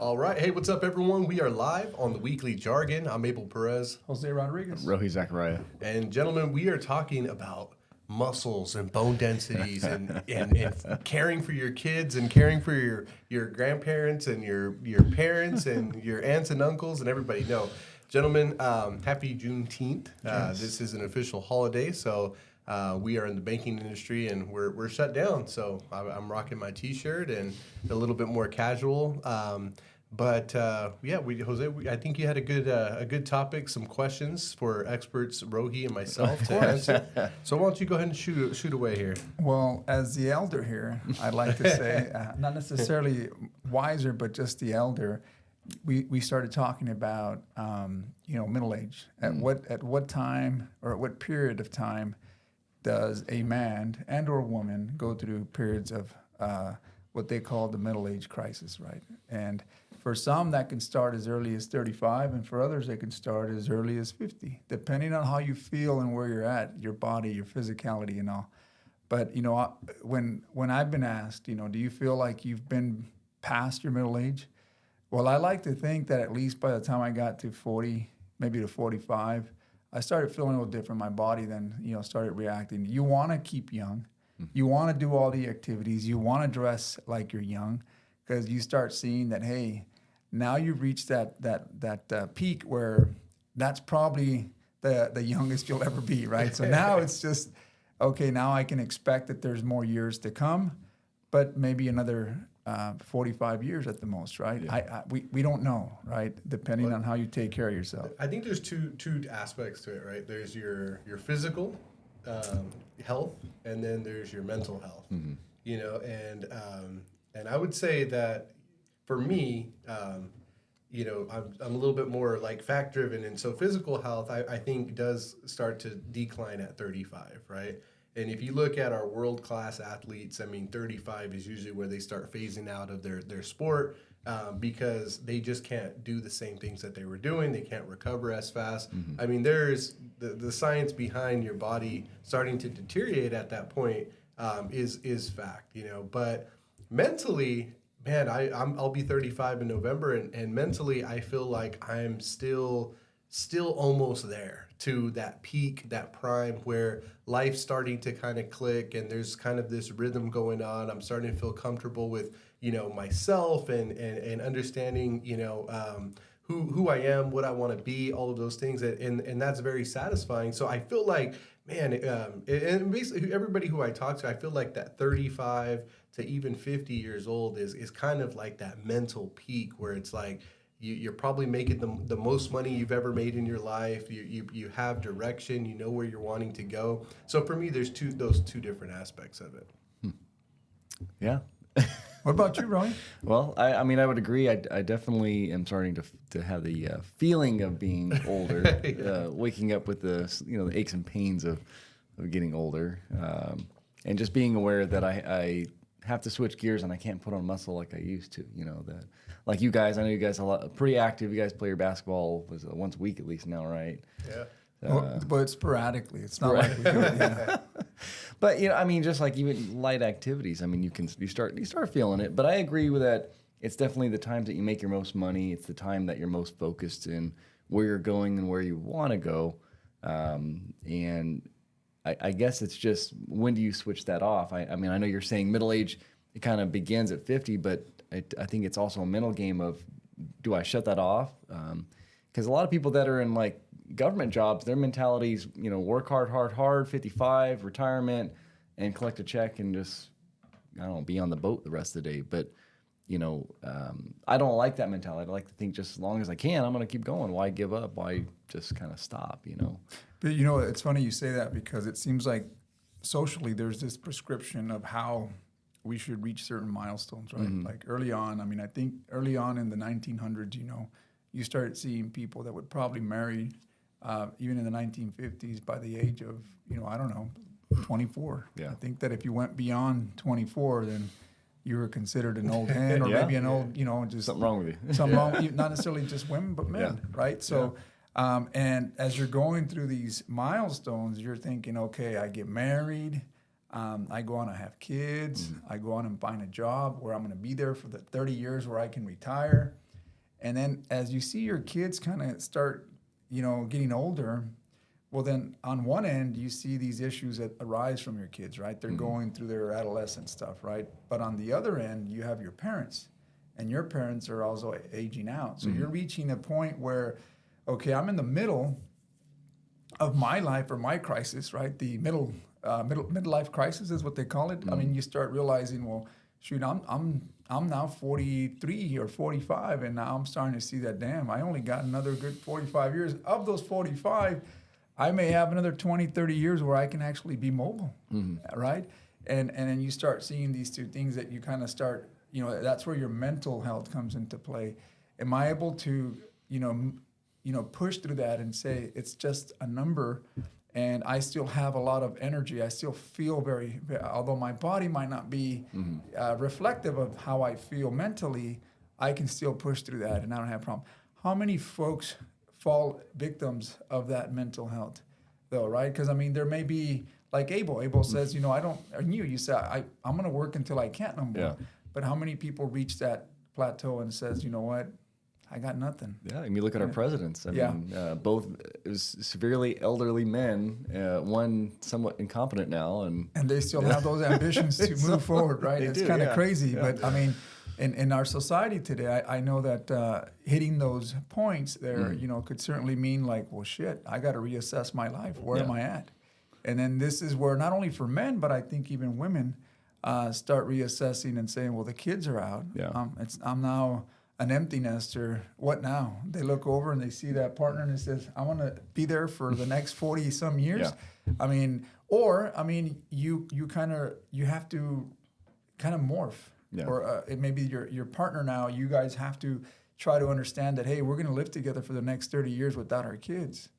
All right. Hey, what's up, everyone? We are live on the weekly Jargon. I'm Abel Perez. Jose Rodriguez. Rohi Zachariah. And gentlemen, we are talking about muscles and bone densities and caring for your kids and caring for your grandparents and your parents and your aunts and uncles and everybody. No, gentlemen, happy Juneteenth. Yes. This is an official holiday, so we are in the banking industry and we're shut down. So I'm rocking my T-shirt and a little bit more casual. Jose, I think you had a good topic, some questions for experts, Rohi and myself to answer. So why don't you go ahead and shoot away here? Well, as the elder here, I'd like to say, not necessarily wiser, but just the elder. We started talking about middle age. At what time or at what period of time does a man and or woman go through periods of what they call the middle age crisis, right? And for some, that can start as early as 35, and for others, it can start as early as 50, depending on how you feel and where you're at, your body, your physicality, and all. But when I've been asked, do you feel like you've been past your middle age? Well, I like to think that at least by the time I got to 40, maybe to 45, I started feeling a little different. My body then, started reacting. You want to keep young. You want to do all the activities. You want to dress like you're young, because you start seeing that, hey, now you've reached that peak where that's probably the youngest you'll ever be, right? So now it's just, okay, now I can expect that there's more years to come, but maybe another 45 years at the most, right? Yeah. We don't know, right? Depending on how you take care of yourself. I think there's two aspects to it, right? There's your physical health, and then there's your mental health. Mm-hmm. And I would say that for me, I'm a little bit more like fact driven, and so physical health I think does start to decline at 35, right? And if you look at our world class athletes, 35 is usually where they start phasing out of their sport because they just can't do the same things that they were doing. They can't recover as fast. Mm-hmm. There's the science behind your body starting to deteriorate at that point is fact, But mentally, man, I'll be 35 in November, and mentally I feel like I'm still almost there to that peak, that prime where life's starting to kind of click and there's kind of this rhythm going on. I'm starting to feel comfortable with, myself and understanding, who I am, what I want to be, all of those things. And that's very satisfying. So I feel like, man, and basically everybody who I talk to, I feel like that 35 to even 50 years old is kind of like that mental peak where it's like, you're probably making the most money you've ever made in your life. You have direction. You know where you're wanting to go. So for me, there's those two different aspects of it. Yeah. What about you, Ronnie? Well, I would agree. I definitely am starting to have the feeling of being older, yeah. Waking up with the aches and pains of getting older, and just being aware that I have to switch gears and I can't put on muscle like I used to. That like you guys, I know you guys are pretty active. You guys play your basketball once a week at least now, right? Yeah. But sporadically. It's not like we do it. Yeah. But just like even light activities. You start feeling it. But I agree with that. It's definitely the times that you make your most money. It's the time that you're most focused in where you're going and where you want to go. And I guess it's just, when do you switch that off? I know you're saying middle age, it kind of begins at 50, but I think it's also a mental game of, do I shut that off? Because a lot of people that are in like government jobs, their mentalities, work hard, 55, retirement, and collect a check and just, be on the boat the rest of the day. But, I don't like that mentality. I like to think just as long as I can, I'm going to keep going. Why give up? Why just kind of stop, But, it's funny you say that, because it seems like socially there's this prescription of how we should reach certain milestones, right? Mm-hmm. Like early on, I think early on in the 1900s, you started seeing people that would probably marry even in the 1950s by the age of, 24. Yeah. I think that if you went beyond 24, then you were considered an old hen, or maybe an old, just something wrong with you. Something wrong with you, not necessarily just women, but men, right? So, and as you're going through these milestones, you're thinking, okay, I get married, I go on and have kids, I go on and find a job where I'm going to be there for the 30 years where I can retire. And then as you see your kids kind of start, getting older, well, then on one end, you see these issues that arise from your kids, right? They're going through their adolescent stuff, right? But on the other end, you have your parents, and your parents are also aging out. So you're reaching a point where, okay, I'm in the middle of my life or my crisis, right? The midlife crisis is what they call it. I mean, you start realizing, well, shoot, I'm now 43 or 45, and now I'm starting to see that, damn, I only got another good 45 years. Of those 45, I may have another 20, 30 years where I can actually be mobile, right? And then you start seeing these two things that you kind of start, that's where your mental health comes into play. Am I able to, push through that and say it's just a number, and I still have a lot of energy. I still feel very, although my body might not be reflective of how I feel mentally, I can still push through that, and I don't have a problem. How many folks fall victims of that mental health, though, right? Because, I mean, there may be, like Abel. Abel says, you say, I'm going to work until I can't no more. Yeah. But how many people reach that plateau and says, you know what, I got nothing. Yeah, I mean, look at our presidents. I mean, both severely elderly men, one somewhat incompetent now. And they still have those ambitions to move forward, right? It's kind of crazy. Yeah. But, I mean, in our society today, I know that hitting those points there, could certainly mean like, well, shit, I got to reassess my life. Where am I at? And then this is where not only for men, but I think even women start reassessing and saying, well, the kids are out. Yeah. I'm now an empty nester. What now? They look over and they see that partner and it says, I want to be there for the next 40 some years. Yeah. I mean, you have to kind of morph. Yeah. Or it may be your partner now. You guys have to try to understand that, hey, we're going to live together for the next 30 years without our kids.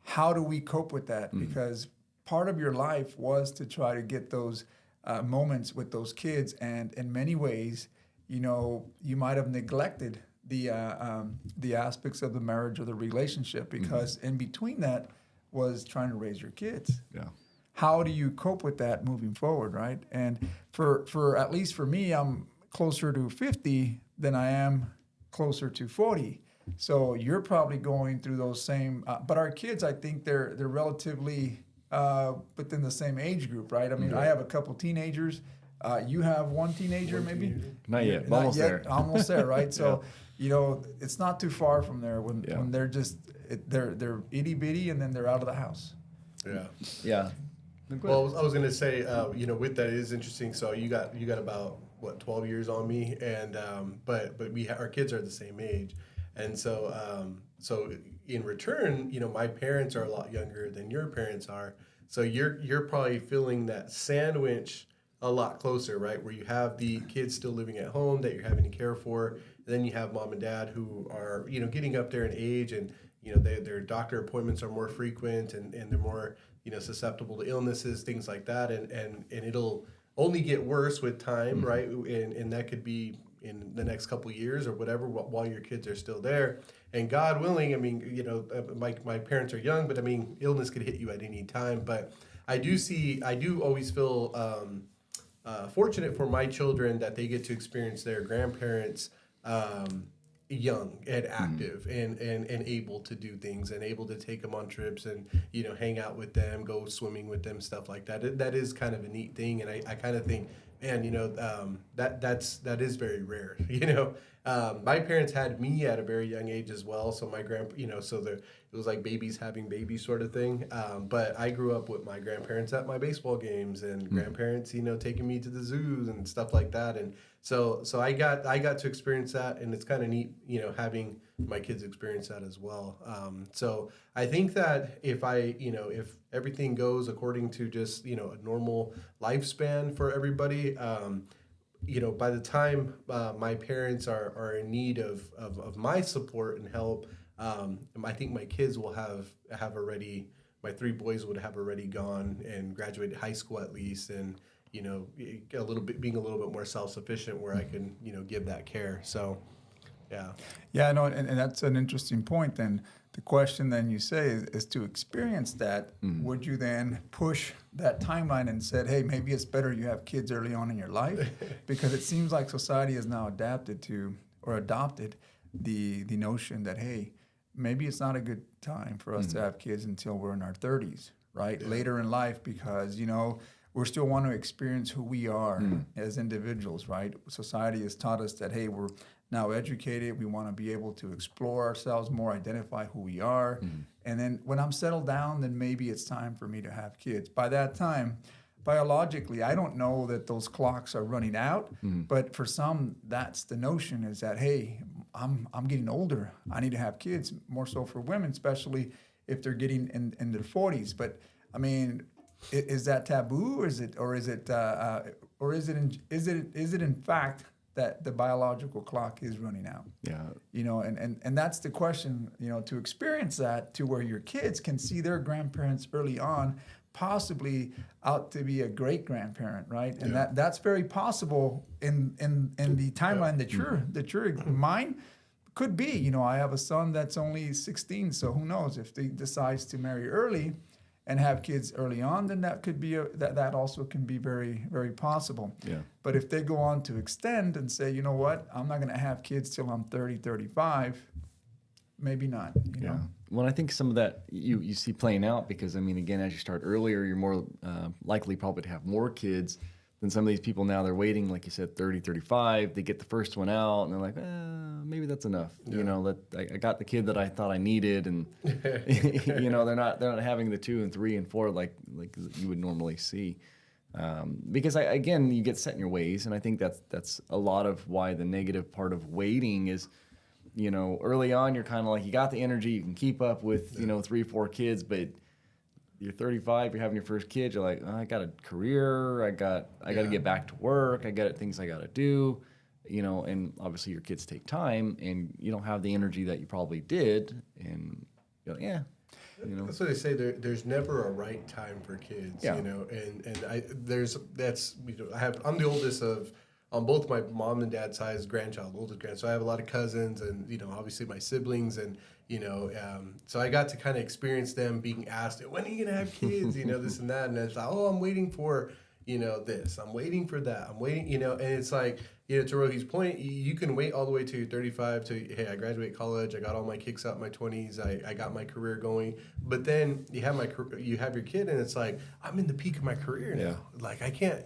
How do we cope with that? Because part of your life was to try to get those moments with those kids, and in many ways, you might have neglected the aspects of the marriage or the relationship, because in between that was trying to raise your kids. Yeah. How do you cope with that moving forward, right? And for at least for me, I'm closer to 50 than I am closer to 40. So you're probably going through those same. But our kids, I think they're relatively within the same age group, right? I mean, I have a couple teenagers. You have one teenager, maybe? Not yet. Not Almost yet, there. Almost there, right? So it's not too far from there when they're just they're itty bitty, and then they're out of the house. Yeah. Yeah. Well, I was going to say, with that, it is interesting. So you got about 12 years on me, and but our kids are the same age, and so in return, my parents are a lot younger than your parents are. So you're probably feeling that sandwich a lot closer, right? Where you have the kids still living at home that you're having to care for, and then you have mom and dad who are getting up there in age, and their doctor appointments are more frequent, and they're more susceptible to illnesses, things like that, and it'll only get worse with time, right? And that could be in the next couple of years or whatever, while your kids are still there. And God willing, I mean, my parents are young, but I mean, illness could hit you at any time. But I do always feel fortunate for my children that they get to experience their grandparents young and active and able to do things and able to take them on trips and hang out with them, go swimming with them, stuff like that. That is kind of a neat thing, and I kind of think, man, that is very rare. My parents had me at a very young age as well, so my it was like babies having babies sort of thing. But I grew up with my grandparents at my baseball games, and grandparents taking me to the zoos and stuff like that, and so I got to experience that, and it's kind of neat having my kids experience that as well. So I think that if everything goes according to just a normal lifespan for everybody, by the time my parents are in need of my support and help, I think my kids will have already, my three boys would have already gone and graduated high school at least, and being a little bit more self-sufficient where I can give that care. So yeah, no, and that's an interesting point. Then the question then you say is to experience that, would you then push that timeline and said, hey, maybe it's better you have kids early on in your life? Because it seems like society has now adopted the notion that, hey, maybe it's not a good time for us to have kids until we're in our 30s, right? Yeah. Later in life, because, we're still want to experience who we are as individuals, right? Society has taught us that, hey, we're now educated. We want to be able to explore ourselves more, identify who we are. And then when I'm settled down, then maybe it's time for me to have kids. By that time, biologically, I don't know that those clocks are running out, but for some, that's the notion, is that, hey, I'm getting older. I need to have kids, more so for women, especially if they're getting in their 40s. But I mean, is that taboo, or is it in fact that the biological clock is running out? Yeah. And that's the question, to experience that, to where your kids can see their grandparents early on, possibly out to be a great grandparent, right? And that's very possible in the timeline that you're mine could be. I have a son that's only 16, so who knows if he decides to marry early and have kids early on, then that could be that also can be very, very possible. Yeah. But if they go on to extend and say, you know what, I'm not going to have kids till I'm 30, 35, maybe not. You know? Well, I think some of that you see playing out because, I mean, again, as you start earlier, you're more likely probably to have more kids than some of these people now. They're waiting, like you said, 30, 35. They get the first one out, and they're like, maybe that's enough. Yeah. I got the kid that I thought I needed, and they're not having the 2 and 3 and 4 like you would normally see. Because again, you get set in your ways, and I think that's a lot of why the negative part of waiting is, early on you're kind of like, you got the energy, you can keep up with 3, 4 kids, but you're 35, you're having your first kid, you're like, I got a career, I got to get back to work, I got things I got to do, and obviously your kids take time, and you don't have the energy that you probably did, and you're like, That's what they say. There's never a right time for kids, and I'm the oldest of, on both my mom and dad's sides, oldest grandchild. So I have a lot of cousins, and obviously my siblings, and so I got to kind of experience them being asked, when are you gonna have kids? This and that, and it's like, I'm waiting for this, I'm waiting for that, I'm waiting, and it's like, to Rohi's point, you can wait all the way to you're 35 to, hey, I graduate college, I got all my kicks out in my 20s, I got my career going, but then you have your kid, and it's like, I'm in the peak of my career now. Like, I can't,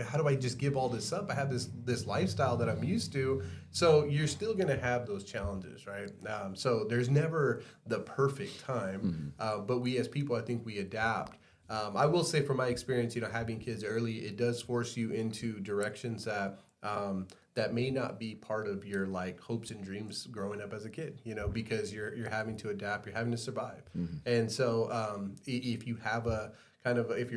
how do I just give all this up? I have this lifestyle that I'm used to. So you're still going to have those challenges, right? So there's never the perfect time, but we as people, I think we adapt. I will say from my experience, having kids early, it does force you into directions that may not be part of your hopes and dreams growing up as a kid, because you're having to adapt, you're having to survive. And so if you have if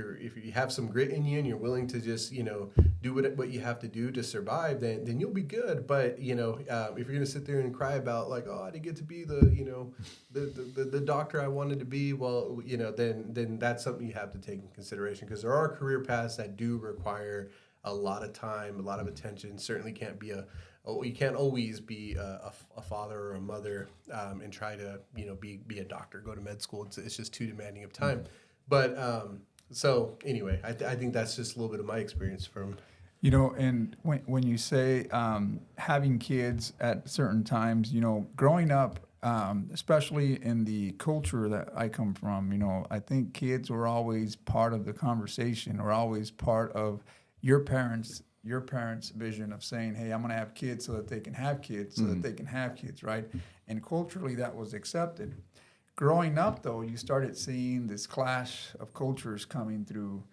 you have some grit in you and you're willing to just, do what you have to do to survive, then you'll be good. But, if you're going to sit there and cry about I didn't get to be the doctor I wanted to be, well, then that's something you have to take in consideration, because there are career paths that do require a lot of time, a lot of attention. Certainly can't be you can't always be a father or a mother and try to, be a doctor, go to med school. It's just too demanding of time. But so anyway, I think that's just a little bit of my experience from. And when you say having kids at certain times, growing up, especially in the culture that I come from, I think kids were always part of the conversation, or always part of your parents' vision of saying, hey, I'm going to have kids so that they can have kids, so that they can have kids, right? And culturally that was accepted. Growing up, though, you started seeing this clash of cultures coming through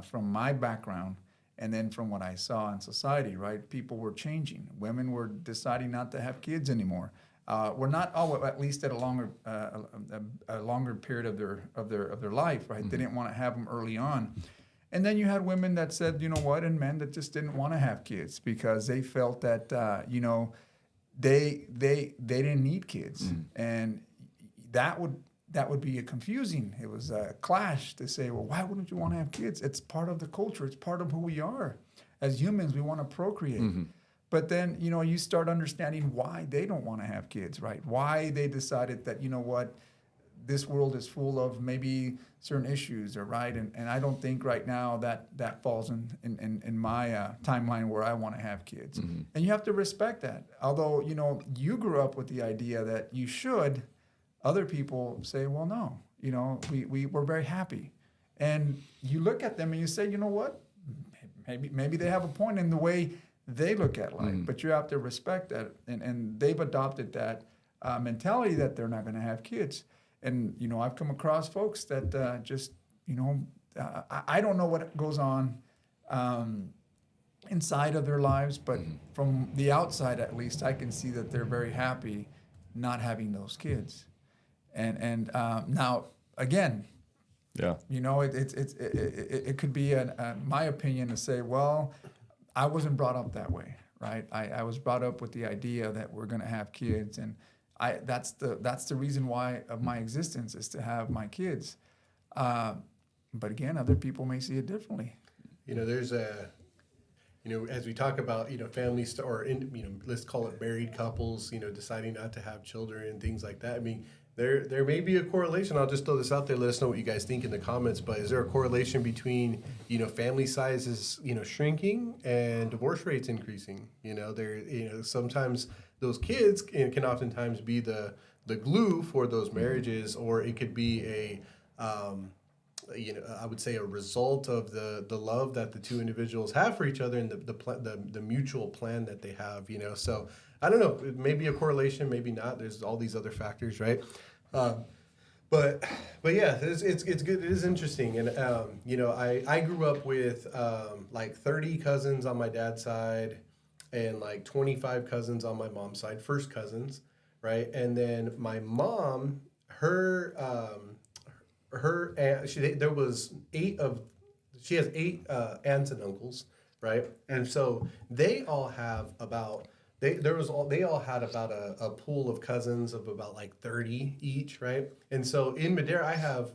from my background, and then from what I saw in society, right? People were changing. Women were deciding not to have kids anymore. We're not, at least at a longer period of their life, right? They didn't want to have them early on. And then you had women that said, and men that just didn't want to have kids because they felt that, they didn't need kids. And that would be confusing. It was a clash to say, well, why wouldn't you want to have kids? It's part of the culture. It's part of who we are. As humans, we want to procreate. But then, you start understanding why they don't want to have kids, right? Why they decided that, this world is full of maybe certain issues, or right, and I don't think right now that falls in my timeline where I want to have kids, and you have to respect that. Although you grew up with the idea that you should, other people say, well, no, we're very happy, and you look at them and you say, you know what, maybe they have a point in the way they look at life, but you have to respect that, and they've adopted that mentality that they're not going to have kids. And I've come across folks that just I don't know what goes on inside of their lives, but from the outside at least, I can see that they're very happy not having those kids. And now again, it could be my opinion to say, well, I wasn't brought up that way, right? I was brought up with the idea that we're going to have kids, and that's the reason why of my existence, is to have my kids. But again, other people may see it differently. There's as we talk about, families let's call it married couples, deciding not to have children and things like that. I mean, there may be a correlation. I'll just throw this out there. Let us know what you guys think in the comments. But is there a correlation between, family sizes, shrinking and divorce rates increasing? Sometimes those kids can oftentimes be the glue for those marriages, or it could be I would say a result of the love that the two individuals have for each other, and the mutual plan that they have. So I don't know. It may be a correlation, maybe not. There's all these other factors, right? But yeah, it's good. It is interesting, and I grew up with like 30 cousins on my dad's side, and like 25 cousins on my mom's side, first cousins, right? And then my mom, she has 8 aunts and uncles, right? And so they all have they all had about a pool of cousins of about like 30 each, right? And so in Madera, I have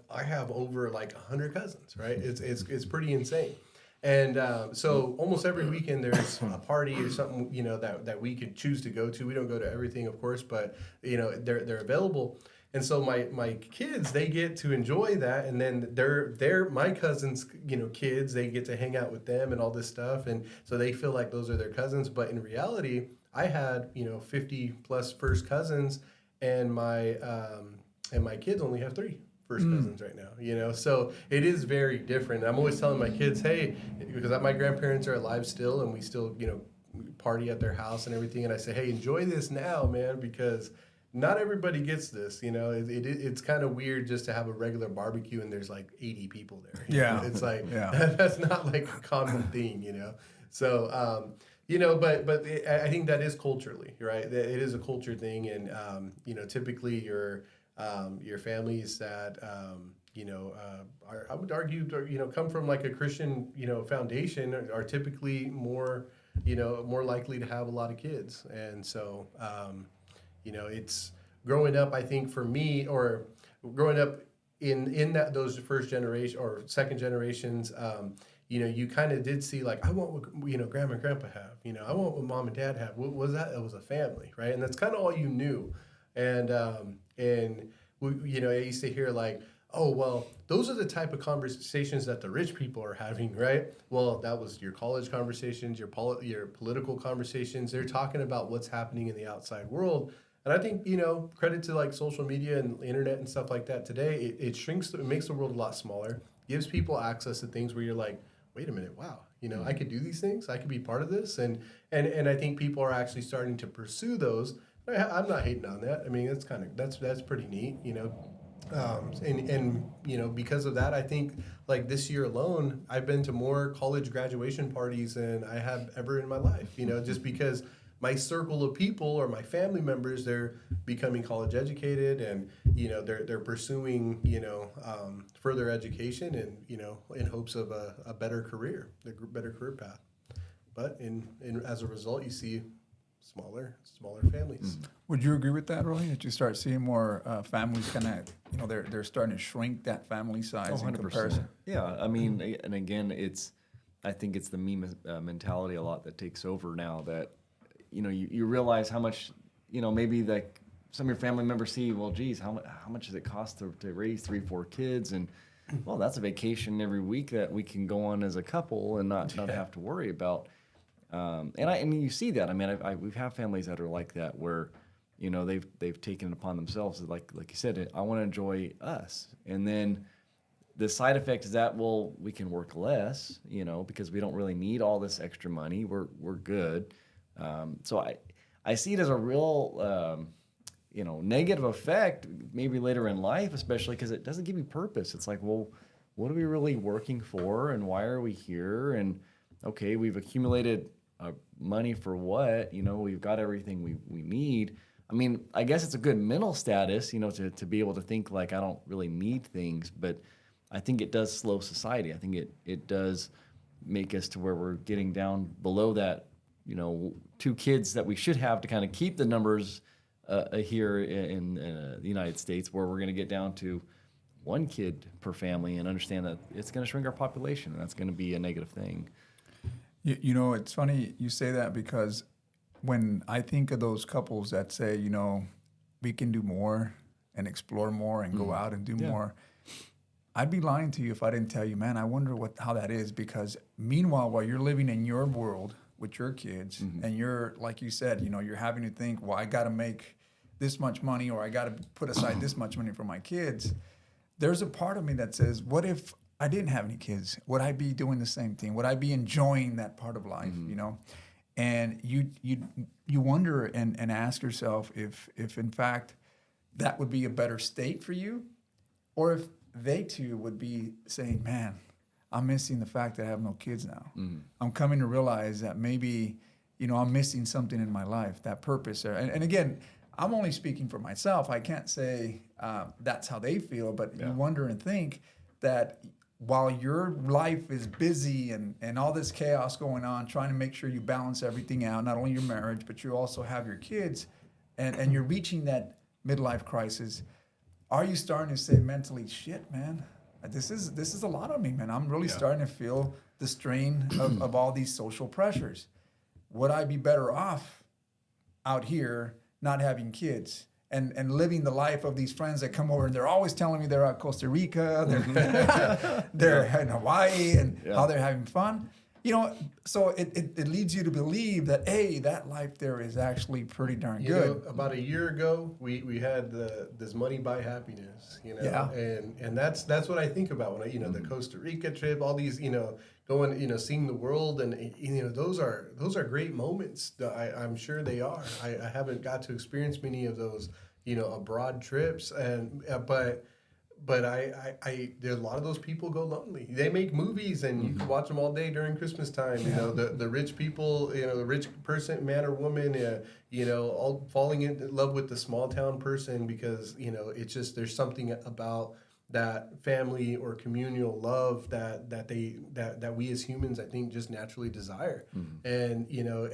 over like 100 cousins, right? It's pretty insane. And so almost every weekend there's a party or something, that we could choose to go to. We don't go to everything, of course, but they're available. And so my kids, they get to enjoy that, and then they're my cousins, kids, they get to hang out with them and all this stuff, and so they feel like those are their cousins. But in reality, I had 50 plus first cousins, and my kids only have 3 first cousins right now. So it is very different. I'm always telling my kids, hey, because my grandparents are alive still, and we still party at their house and everything, and I say, hey, enjoy this now, man, because not everybody gets this, it's kind of weird just to have a regular barbecue and there's like 80 people there. It's like, that's not like a common thing, So, but I think that is culturally, right? It is a culture thing. And, typically your families that, I would argue, come from like a Christian, foundation are typically more likely to have a lot of kids. And so, it's growing up, I think for me, or growing up in those first generation or second generations, you kind of did see like, I want what, grandma and grandpa have, I want what mom and dad have. What was that? It was a family, right? And that's kind of all you knew. And I used to hear like, oh, well, those are the type of conversations that the rich people are having, right? Well, that was your college conversations, your political conversations. They're talking about what's happening in the outside world. And I think, credit to like social media and internet and stuff like that today, it shrinks, it makes the world a lot smaller, gives people access to things where you're like, wait a minute, wow, I could do these things, I could be part of this. And I think people are actually starting to pursue those. I'm not hating on that. I mean, that's pretty neat, and because of that, I think like this year alone, I've been to more college graduation parties than I have ever in my life, just because my circle of people or my family members, they're becoming college educated, and they're pursuing further education, and in hopes of a better career, a better career path. But in as a result, you see smaller families. Would you agree with that, Roy? That you start seeing more families kind of they're starting to shrink that family size in comparison? Yeah, I mean, and again, I think it's the me mentality a lot that takes over now. That you realize how much maybe like some of your family members see, well, geez, how much does it cost to raise 3-4 kids? And well, that's a vacation every week that we can go on as a couple and not have to worry about. And I mean, you see that. I mean, we've had families that are like that where, you know, they've taken it upon themselves, like you said, I want to enjoy us. And then the side effect is that, well, we can work less, you know, because we don't really need all this extra money. We're good. So I see it as a real, you know, negative effect maybe later in life, especially because it doesn't give you purpose. It's like, well, what are we really working for, and why are we here? And okay, we've accumulated money for what? You know, we've got everything we need. I mean, I guess it's a good mental status, you know, to be able to think like I don't really need things, but I think it does slow society. I think it does make us to where we're getting down below that, you know, 2 kids that we should have to kind of keep the numbers here in the United States, where we're going to get down to 1 kid per family and understand that it's going to shrink our population, and that's going to be a negative thing. You know, it's funny you say that, because when I think of those couples that say, you know, we can do more and explore more and go out and do more, I'd be lying to you if I didn't tell you, man, I wonder how that is. Because meanwhile, while you're living in your world with your kids, and you're, like you said, you know, you're having to think, well, I got to make this much money, or I got to put aside this much money for my kids. There's a part of me that says, what if I didn't have any kids? Would I be doing the same thing? Would I be enjoying that part of life, you know? And you wonder and ask yourself if in fact that would be a better state for you, or if they too would be saying, man, I'm missing the fact that I have no kids now. I'm coming to realize that maybe, you know, I'm missing something in my life, that purpose there. And again, I'm only speaking for myself. I can't say that's how they feel, but you wonder and think that while your life is busy and all this chaos going on, trying to make sure you balance everything out, not only your marriage, but you also have your kids, and you're reaching that midlife crisis, are you starting to say mentally, shit, man, this is a lot on me, man. I'm really starting to feel the strain of all these social pressures. Would I be better off out here not having kids and living the life of these friends that come over and they're always telling me they're at Costa Rica, they're in Hawaii, and how they're having fun? You know, so it leads you to believe that, hey, that life there is actually pretty darn good. You know, about a year ago, we had this money buy happiness, you know, and that's what I think about when I, you know, the Costa Rica trip, all these, you know, going, you know, seeing the world, and you know, those are great moments. I'm sure they are. I haven't got to experience many of those, you know, abroad trips, and but I there a lot of those people go lonely. They make movies and you can watch them all day during Christmas time. You know, the rich people, you know, the rich person, man or woman, you know, all falling in love with the small town person because, you know, it's just, there's something about that family or communal love that we as humans, I think, just naturally desire. And, you know,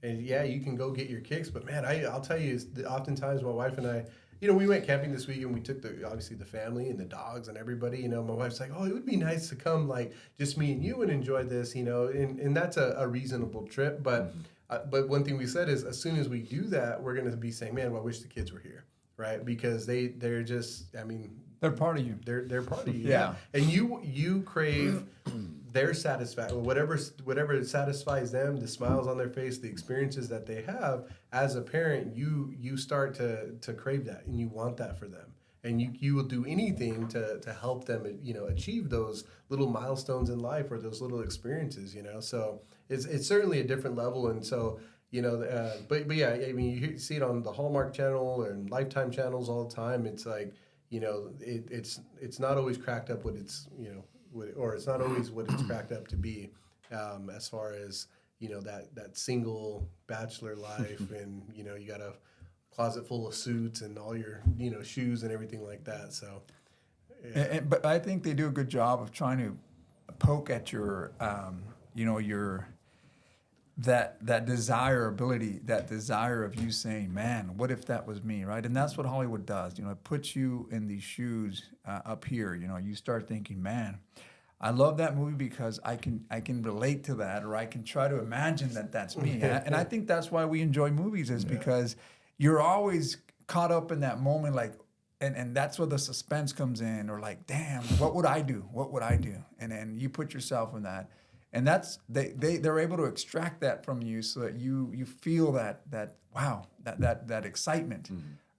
and yeah, you can go get your kicks, but man, I'll tell you, oftentimes my wife and I, you know, we went camping this week and we took obviously the family and the dogs and everybody, you know, my wife's like, oh, it would be nice to come, like just me and you and enjoy this, you know, and that's a reasonable trip. But one thing we said is as soon as we do that, we're going to be saying, man, well, I wish the kids were here. Right. Because they're just, I mean, they're part of you. They're part of you. And you crave their satisfaction, whatever satisfies them, the smiles on their face, the experiences that they have. As a parent, you start to crave that, and you want that for them, and you will do anything to help them, you know, achieve those little milestones in life or those little experiences, you know. So it's certainly a different level, and so. You know, but yeah, I mean, you see it on the Hallmark Channel and Lifetime channels all the time. It's like, you know, it's not always cracked up what it's, you know, or it's not always what it's cracked up to be, as far as, you know, that single bachelor life, and you know, you got a closet full of suits and all your, you know, shoes and everything like that. So, yeah. But I think they do a good job of trying to poke at your, you know, your. That desirability, that desire of you saying, man, what if that was me, right? And that's what Hollywood does. You know, it puts you in these shoes up here. You know, you start thinking, man, I love that movie because I can relate to that, or I can try to imagine that that's me. And I think that's why we enjoy movies, is because you're always caught up in that moment, like, and that's where the suspense comes in, or like, damn, what would I do? What would I do? And then you put yourself in that, and that's they're able to extract that from you so that you feel that wow, that excitement,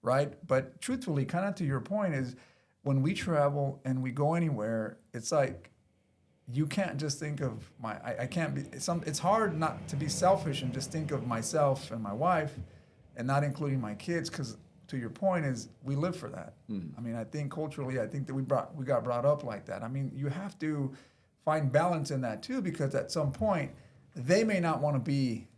right? But truthfully, kind of to your point is, when we travel and we go anywhere, it's like, you can't just think of I can't be, it's hard not to be selfish and just think of myself and my wife and not including my kids, because to your point is, we live for that. I mean, I think culturally, I think that we got brought up like that. I mean, you have to find balance in that too, because at some point they may not want to be,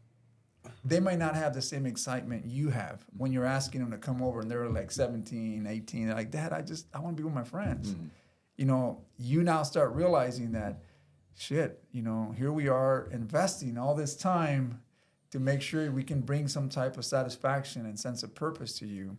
they may not have the same excitement you have when you're asking them to come over and they're like 17, 18. They're like, Dad, I want to be with my friends. You know, you now start realizing that, shit, you know, here we are investing all this time to make sure we can bring some type of satisfaction and sense of purpose to you.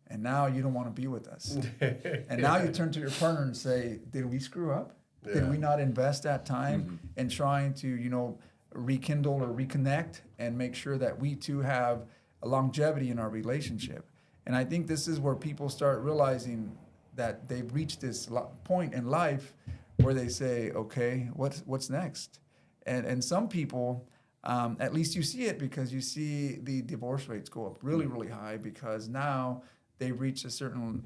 And now you don't want to be with us. And now you turn to your partner and say, did we screw up? Yeah. Did we not invest that time in trying to, you know, rekindle or reconnect and make sure that we too have a longevity in our relationship? And I think this is where people start realizing that they've reached this point in life where they say, okay, what's next? And some people, at least you see it because you see the divorce rates go up really, really high, because now they've reached a certain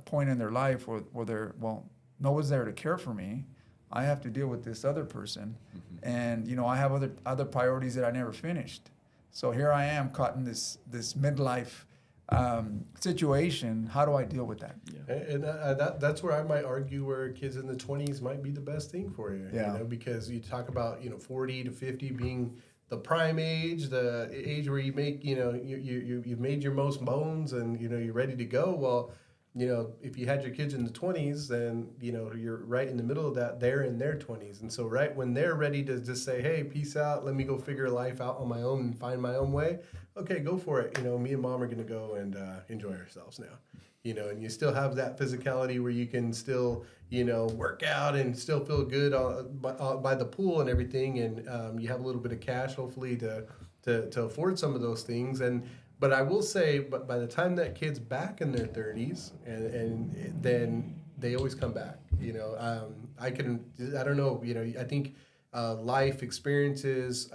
point in their life where they're, well, no one's there to care for me. I have to deal with this other person. And, you know, I have other priorities that I never finished. So here I am caught in this midlife situation. How do I deal with that? Yeah. And that's where I might argue where kids in the 20s might be the best thing for you. Yeah. You know, because you talk about, you know, 40 to 50 being the prime age, the age where you make, you know, you've made your most bones and, you know, you're ready to go. Well, you know, if you had your kids in the 20s, then, you know, you're right in the middle of that. They're in their 20s. And so right when they're ready to just say, hey, peace out, let me go figure life out on my own and find my own way. Okay, go for it. You know, me and Mom are going to go and enjoy ourselves now. You know, and you still have that physicality where you can still, you know, work out and still feel good by the pool and everything. And you have a little bit of cash, hopefully, to afford some of those things. But I will say, but by the time that kid's back in their 30s, and then they always come back. You know, I don't know. You know, I think life experiences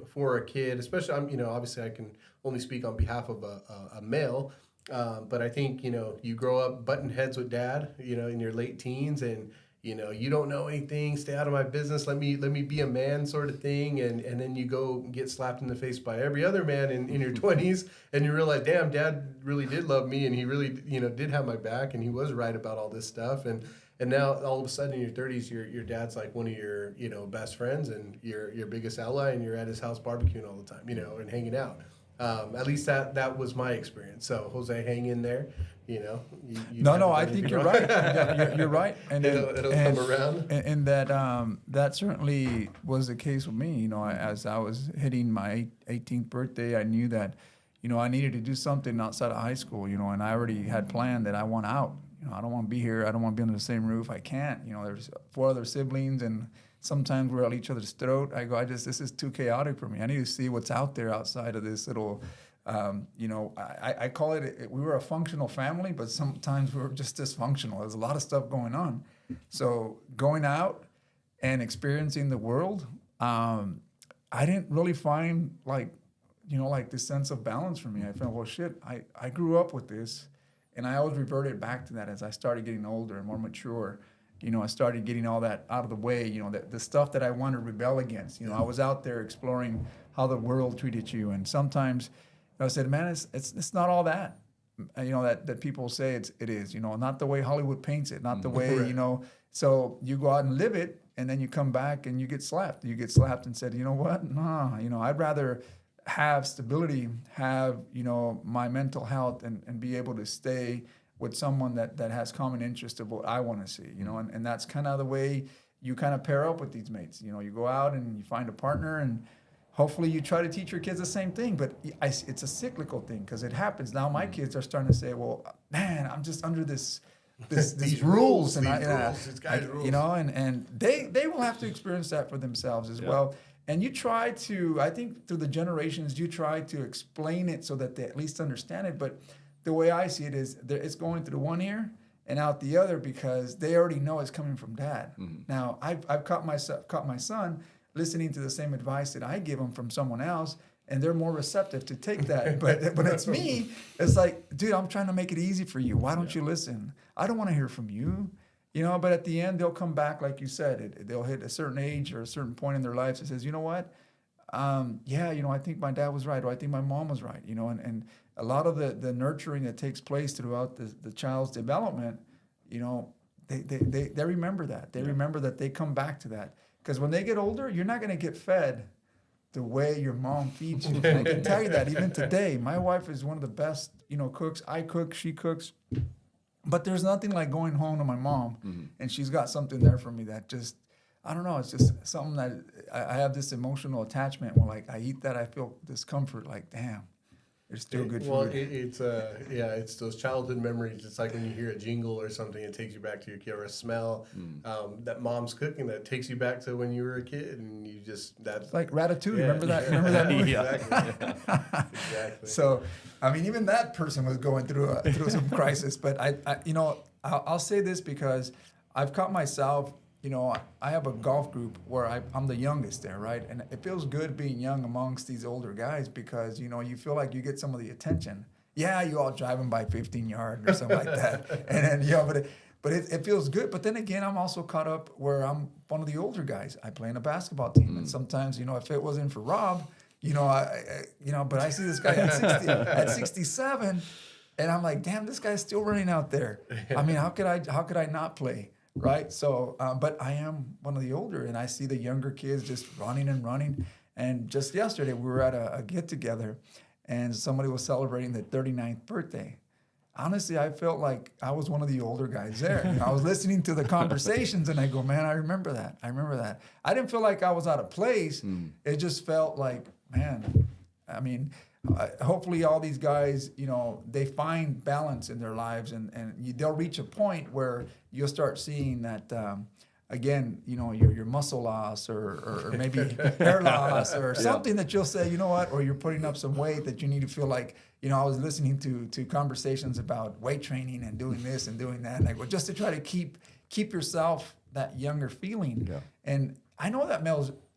for a kid, especially, you know, obviously I can only speak on behalf of a male, but I think, you know, you grow up butting heads with dad, you know, in your late teens, and you know, you don't know anything, stay out of my business, let me be a man sort of thing. And then you go get slapped in the face by every other man in your 20s, and you realize, damn, dad really did love me, and he really, you know, did have my back, and he was right about all this stuff. And now all of a sudden in your 30s, your dad's like one of your, you know, best friends and your biggest ally, and you're at his house barbecuing all the time, you know, and hanging out. At least that was my experience. So Jose, hang in there. You know. No, I think you're right. You're right, and it'll come around. And that certainly was the case with me. You know, as I was hitting my 18th birthday, I knew that, you know, I needed to do something outside of high school. You know, and I already had planned that I want out. You know, I don't want to be here. I don't want to be under the same roof. I can't. You know, there's 4 other siblings, and sometimes we're at each other's throat. I go, this is too chaotic for me. I need to see what's out there outside of this little. You know, I call it, we were a functional family, but sometimes we were just dysfunctional. There's a lot of stuff going on. So going out and experiencing the world, I didn't really find like this sense of balance for me. I felt, well, shit, I grew up with this, and I always reverted back to that as I started getting older and more mature. You know, I started getting all that out of the way, you know, the stuff that I wanted to rebel against. You know, I was out there exploring how the world treated you, and sometimes I said, man, it's not all that, you know, that people say it is, you know, not the way Hollywood paints it, not the way, right. You know, so you go out and live it, and then you come back and you get slapped. You get slapped and said, you know what? Nah, you know, I'd rather have stability, have, you know, my mental health and be able to stay with someone that has common interest of what I want to see, you know, and that's kind of the way you kind of pair up with these mates. You know, you go out and you find a partner, and hopefully you try to teach your kids the same thing, but it's a cyclical thing because it happens. Now my kids are starting to say, well, man, I'm just under these rules. And these guys' rules. You know, and they will have to experience that for themselves as well. And you try to, I think through the generations, you try to explain it so that they at least understand it. But the way I see it is it's going through one ear and out the other because they already know it's coming from dad. Now, I've caught my son listening to the same advice that I give him from someone else, and they're more receptive to take that. But when it's me, it's like, dude, I'm trying to make it easy for you. Why don't you listen? I don't want to hear from you. You know, but at the end, they'll come back, like you said. They'll hit a certain age or a certain point in their lives that says, you know what? Yeah, you know, I think my dad was right, or I think my mom was right, you know, and a lot of the nurturing that takes place throughout the child's development, you know, they remember that. They remember that they come back to that. Because when they get older, you're not going to get fed the way your mom feeds you. And I can tell you that even today. My wife is one of the best, you know, cooks. I cook, she cooks. But there's nothing like going home to my mom, and she's got something there for me that just, I don't know, it's just something that I have this emotional attachment where, like, I eat that, I feel discomfort, like, damn, it's still good well, food. it's those childhood memories. It's like when you hear a jingle or something, it takes you back to your kid, or a smell that mom's cooking that takes you back to when you were a kid, and you just It's like Ratatouille. Remember that? Remember that movie? Exactly. Exactly. So, I mean, even that person was going through some crisis. But I you know, I'll say this because I've caught myself. You know, I have a golf group where I'm the youngest there, right? And it feels good being young amongst these older guys because, you know, you feel like you get some of the attention. Yeah, you all driving by 15 yards or something like that. And then, you know, but it feels good. But then again, I'm also caught up where I'm one of the older guys. I play in a basketball team. And sometimes, you know, if it wasn't for Rob, you know, but I see this guy at 67 and I'm like, damn, this guy's still running out there. I mean, how could I not play? Right. So, but I am one of the older, and I see the younger kids just running and running. And just yesterday, we were at a get together, and somebody was celebrating their 39th birthday. Honestly, I felt like I was one of the older guys there. You know, I was listening to the conversations, and I go, man, I remember that. I didn't feel like I was out of place. It just felt like, man, I mean, hopefully all these guys, you know, they find balance in their lives and they'll reach a point where you'll start seeing that, again, you know, your muscle loss or maybe hair loss or something that you'll say, you know what, or you're putting up some weight that you need to feel like, you know, I was listening to conversations about weight training and doing this and doing that. And I go, just to try to keep yourself that younger feeling. Yeah. And I know that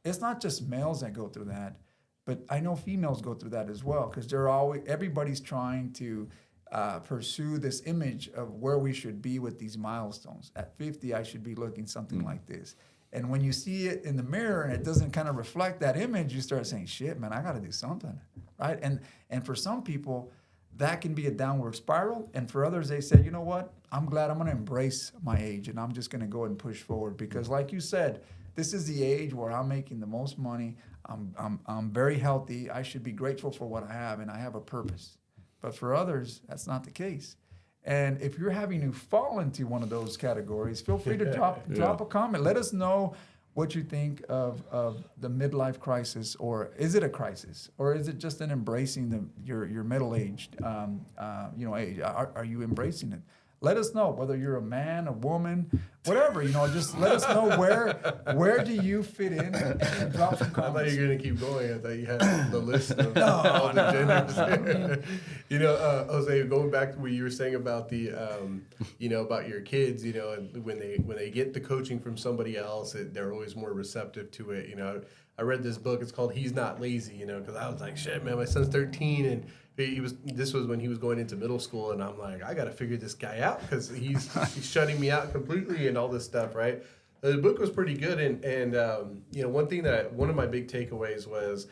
it's not just males that go through that. But I know females go through that as well because everybody's trying to pursue this image of where we should be with these milestones. At 50, I should be looking something like this. And when you see it in the mirror and it doesn't kind of reflect that image, you start saying, shit, man, I got to do something, right? And for some people, that can be a downward spiral. And for others, they say, you know what? I'm glad I'm going to embrace my age and I'm just going to go and push forward because like you said, this is the age where I'm making the most money. I'm very healthy. I should be grateful for what I have, and I have a purpose. But for others, that's not the case. And if you're having to fall into one of those categories, feel free to drop a comment. Let us know what you think of the midlife crisis, or is it a crisis, or is it just an embracing your middle-aged age? Are you embracing it? Let us know whether you're a man, a woman, whatever. You know, just let us know where do you fit in, and drop some comments. I thought you were gonna keep going. I thought you had the list of all the genders. You know, Jose, going back to what you were saying about the, about your kids. You know, and when they get the coaching from somebody else, they're always more receptive to it. You know, I read this book. It's called "He's Not Lazy." You know, because I was like, shit, man, my son's 13 and. This was when he was going into middle school, and I'm like, I got to figure this guy out because he's shutting me out completely and all this stuff, right? The book was pretty good, and one thing one of my big takeaways was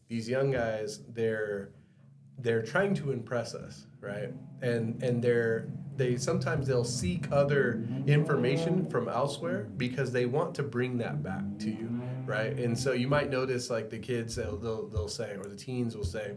these young guys, they're trying to impress us, right? And they sometimes they'll seek other information from elsewhere because they want to bring that back to you, right? And so you might notice like the kids they'll say, or the teens will say,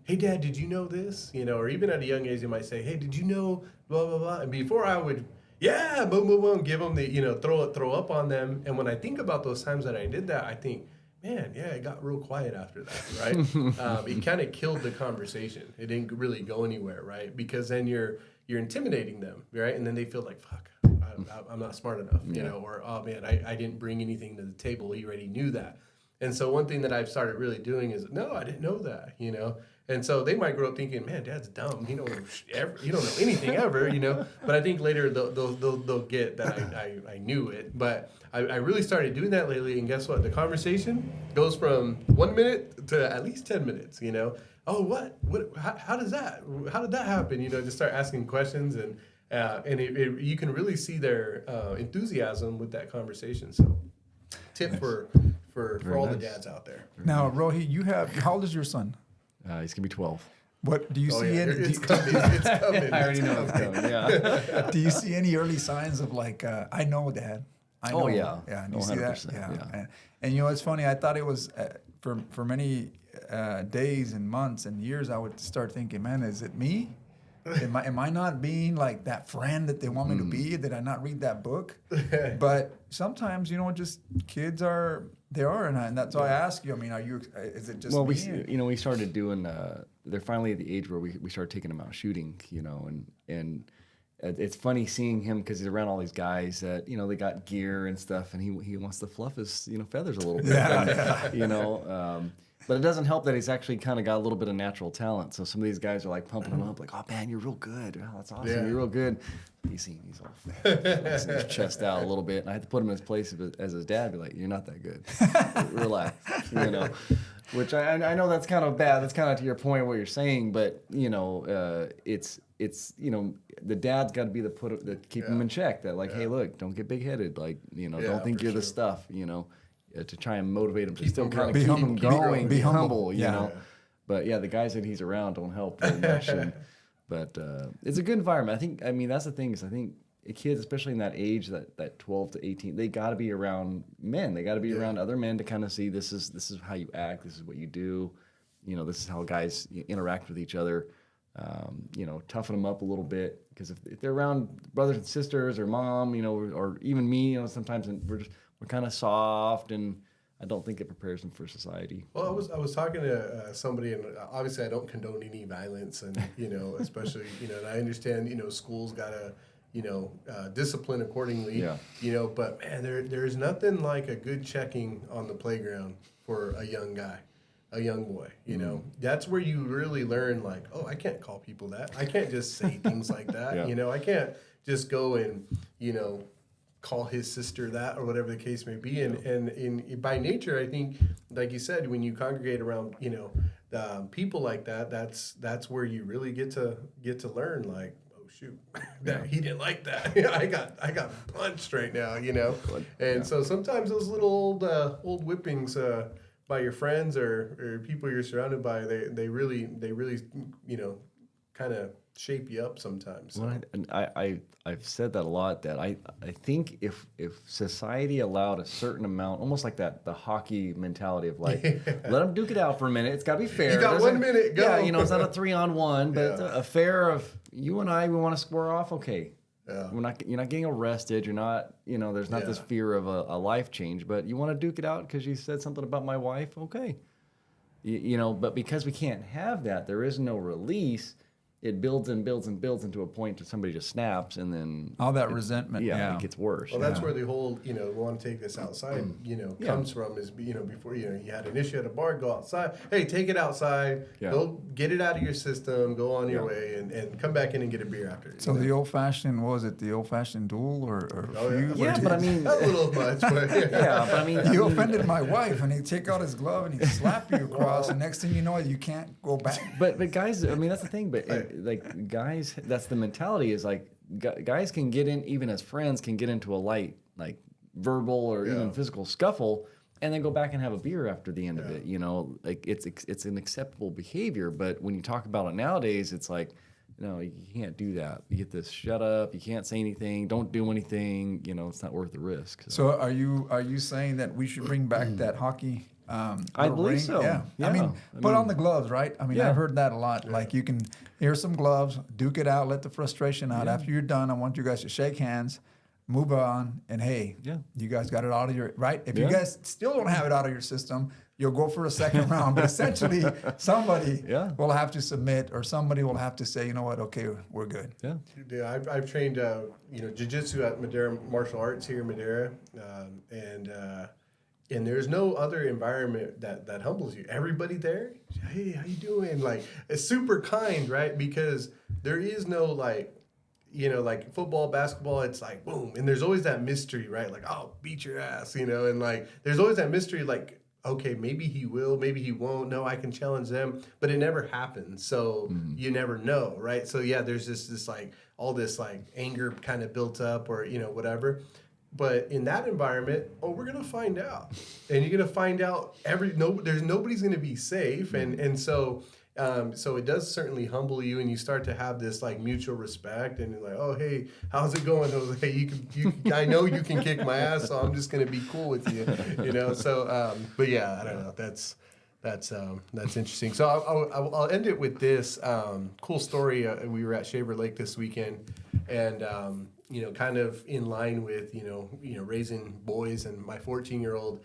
hey, Dad, did you know this? You know, or even at a young age, you might say, hey, did you know blah, blah, blah? And before I would, yeah, boom, boom, boom, give them the, throw up on them. And when I think about those times that I did that, I think, man, yeah, it got real quiet after that, right? It kind of killed the conversation. It didn't really go anywhere, right? Because then you're intimidating them, right? And then they feel like, fuck, I'm not smart enough, you know, or, oh, man, I didn't bring anything to the table. He already knew that. And so one thing that I've started really doing is, no, I didn't know that, you know? And so they might grow up thinking, man, Dad's dumb. He don't know anything ever, you know. But I think later they'll get that I knew it. But I really started doing that lately, and guess what? The conversation goes from 1 minute to at least 10 minutes, you know. Oh, what? How did that happen? You know, just start asking questions, and you can really see their enthusiasm with that conversation. So, tip for all the dads out there. Now, Rohi, how old is your son? He's gonna be 12. What do you see any? It's coming. It's coming. I already know it's coming. Yeah. Do you see any early signs of like, I know, Dad? I know. Oh, yeah. Yeah. Do you see that? 100%, Yeah. And you know, it's funny. I thought it was for many days and months and years. I would start thinking, man, is it me? Am I not being like that friend that they want me to be? Did I not read that book? But sometimes, you know, just kids are. They are, and that's why I ask you. I mean, is it just well, me? we started doing. They're finally at the age where we started taking them out shooting, you know, and it's funny seeing him because he's around all these guys that, you know, they got gear and stuff, and he wants to fluff his, you know, feathers a little bit, you know. But it doesn't help that he's actually kind of got a little bit of natural talent. So some of these guys are like pumping him up, like, "Oh man, you're real good. Oh, that's awesome. Yeah. You're real good." He's all flexing his chest out a little bit, and I had to put him in his place as his dad. Be like, "You're not that good. Relax," you know. Which I know that's kind of bad. That's kind of to your point what you're saying, but you know, it's you know, the dad's got to be the keep him in check. That like, hey, look, don't get big headed. Like, you know, don't think you're the stuff. You know. To try and motivate him to still kind of keep him going, be humble, you know. But yeah, the guys that he's around don't help very much. But it's a good environment. I mean, that's the thing is I think kids, especially in that age, that 12 to 18, they got to be around men. They got to be around other men to kind of see this is how you act, this is what you do. You know, this is how guys interact with each other. You know, toughen them up a little bit because if they're around brothers and sisters or mom, you know, or even me, you know, sometimes we're kind of soft, and I don't think it prepares them for society. Well, I was talking to somebody, and obviously I don't condone any violence, and you know, especially and I understand schools gotta discipline accordingly. Yeah. But man, there is nothing like a good checking on the playground for a young guy, a young boy. That's where you really learn like, oh, I can't call people that. I can't just say things like that. Yeah. I can't just go and call his sister that or whatever the case may be. And by nature, I think, like you said, when you congregate around, people like that, that's where you really get to learn like, oh shoot, he didn't like that. I got punched right now, And so sometimes those little old whippings by your friends or people you're surrounded by, they really kind of shape you up sometimes. So. Well, I've said that a lot, that I think if society allowed a certain amount, almost like the hockey mentality of like, let them duke it out for a minute. It's got to be fair. You got 1 minute, go. Yeah, it's not a 3-on-1, but it's a fair of you and I, we want to square off. Okay. Yeah. You're not getting arrested. You're not, there's not this fear of a life change, but you want to duke it out because you said something about my wife. Okay. But because we can't have that, there is no release. It builds and builds and builds into a point that somebody just snaps, and then all that resentment. Yeah, it gets worse. Well, that's where the whole we want to take this outside. Comes from is before you had an issue at a bar, go outside. Hey, take it outside. Yeah. Go get it out of your system. Go on your way, and come back in and get a beer after. So the old-fashioned, what was it? The old-fashioned duel or feud? Yeah, but I mean, not a little much, but but I mean, you offended my wife, and he'd take out his glove and he'd slap you across, and next thing you know, you can't go back. But guys, I mean, that's the thing. But like guys, that's the mentality. Is like guys can get in, even as friends, can get into a light like verbal or even physical scuffle, and then go back and have a beer after the end of it. Like it's an acceptable behavior. But when you talk about it nowadays, it's like, no, you can't do that. You get this, shut up. You can't say anything. Don't do anything. It's not worth the risk. So are you saying that we should bring back that hockey? I believe ring? so. Yeah. I mean, put on the gloves, right? I mean, I've heard that a lot. Yeah. Like here's some gloves, duke it out, let the frustration out. After you're done, I want you guys to shake hands, move on, and hey, you guys got it out of your, right? If you guys still don't have it out of your system, you'll go for a second round. But essentially, somebody will have to submit, or somebody will have to say, you know what, okay, we're good. Yeah, I've trained, jiu-jitsu at Madeira Martial Arts here in Madeira, and And there's no other environment that humbles you. Everybody there, hey, how you doing? Like, it's super kind, right? Because there is no like, like football, basketball, it's like boom, and there's always that mystery, right? Like, oh, beat your ass, and like there's always that mystery, like, okay, maybe he will, maybe he won't. No, I can challenge them, but it never happens, so you never know, right? So yeah, there's this like all this like anger kind of built up, or whatever. But in that environment, we're gonna find out, and you're gonna find out there's nobody's gonna be safe, and so. So it does certainly humble you, and you start to have this like mutual respect, and you're like, oh, hey, how's it going? Hey, I know you can kick my ass, so I'm just gonna be cool with you, So, but yeah, I don't know. That's interesting. So I'll end it with this cool story. We were at Shaver Lake this weekend, and kind of in line with raising boys, and my 14-year-old.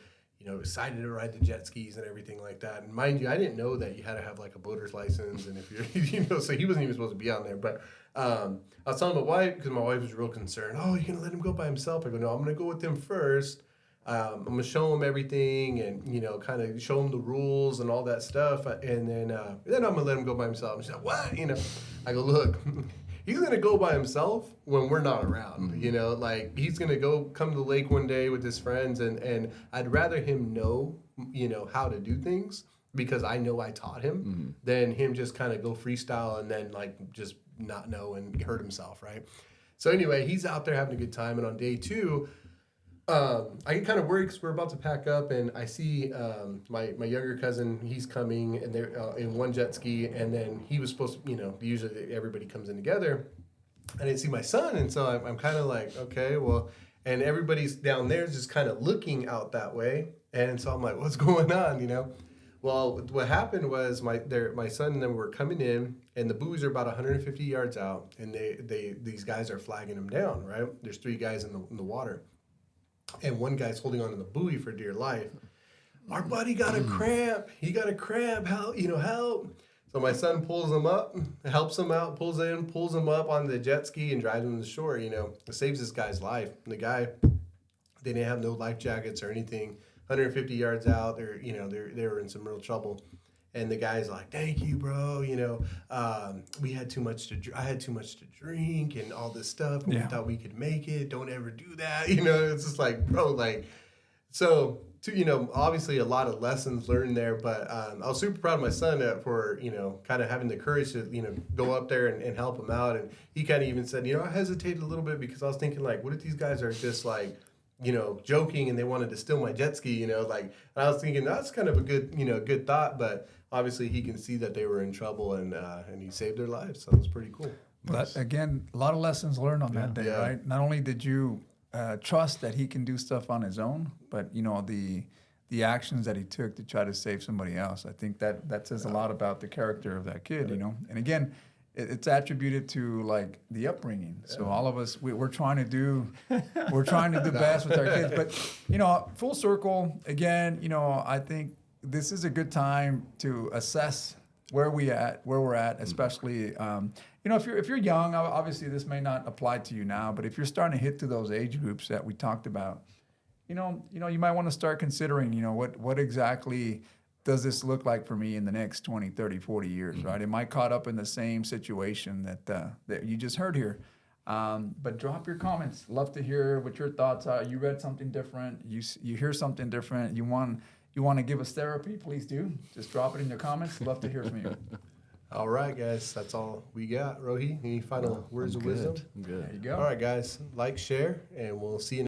Excited to ride the jet skis and everything like that. And mind you, I didn't know that you had to have like a boater's license, and if you're, so he wasn't even supposed to be on there. But I was telling my wife, because my wife was real concerned. Oh, you're gonna let him go by himself? I go, no, I'm gonna go with him first. I'm gonna show him everything, and kind of show him the rules and all that stuff, and then I'm gonna let him go by himself. And she's like, what? I go, look. He's gonna go by himself when we're not around, like he's gonna come to the lake one day with his friends, and I'd rather him know, how to do things, because I know I taught him, than him just kind of go freestyle and then like just not know and hurt himself, right? So anyway, he's out there having a good time, and on day 2, I get kind of worried because we're about to pack up, and I see my younger cousin. He's coming, and they're in one jet ski, and then he was supposed to, usually everybody comes in together. I didn't see my son, and so I'm kind of like, okay, well, and everybody's down there just kind of looking out that way, and so I'm like, what's going on, Well, what happened was my son and them were coming in, and the buoys are about 150 yards out, and these guys are flagging them down, right? There's 3 guys in the water. And one guy's holding on to the buoy for dear life. Our buddy got a cramp. He got a cramp. Help, help. So my son pulls him up, helps him out, pulls him up on the jet ski and drives him to the shore, It saves this guy's life. And the guy, they didn't have no life jackets or anything. 150 yards out, they were in some real trouble. And the guy's like, thank you, bro. We had too much I had too much to drink and all this stuff. And we thought we could make it. Don't ever do that. It's just like, bro, like, so, obviously a lot of lessons learned there. But I was super proud of my son for, kind of having the courage to, go up there and help him out. And he kind of even said, I hesitated a little bit because I was thinking, like, what if these guys are just like, joking and they wanted to steal my jet ski, like, and I was thinking that's kind of a good, good thought, but obviously he can see that they were in trouble, and he saved their lives, so it was pretty cool. But again, a lot of lessons learned on that day, right? Not only did you trust that he can do stuff on his own, but the actions that he took to try to save somebody else. I think that says a lot about the character of that kid, And again, it's attributed to like the upbringing. So all of us, we're trying to do best with our kids. But full circle again. I think this is a good time to assess where we're at, especially if you're young. Obviously, this may not apply to you now, but if you're starting to hit through those age groups that we talked about, you might want to start considering, what exactly does this look like for me in the next 20, 30, 40 years, right? Am I caught up in the same situation that you just heard here? But drop your comments. Love to hear what your thoughts are. You read something different. You hear something different. You want to give us therapy? Please do. Just drop it in your comments. Love to hear from you. All right, guys. That's all we got. Rohi, any final words of wisdom? I'm good. There you go. All right, guys. Like, share, and we'll see you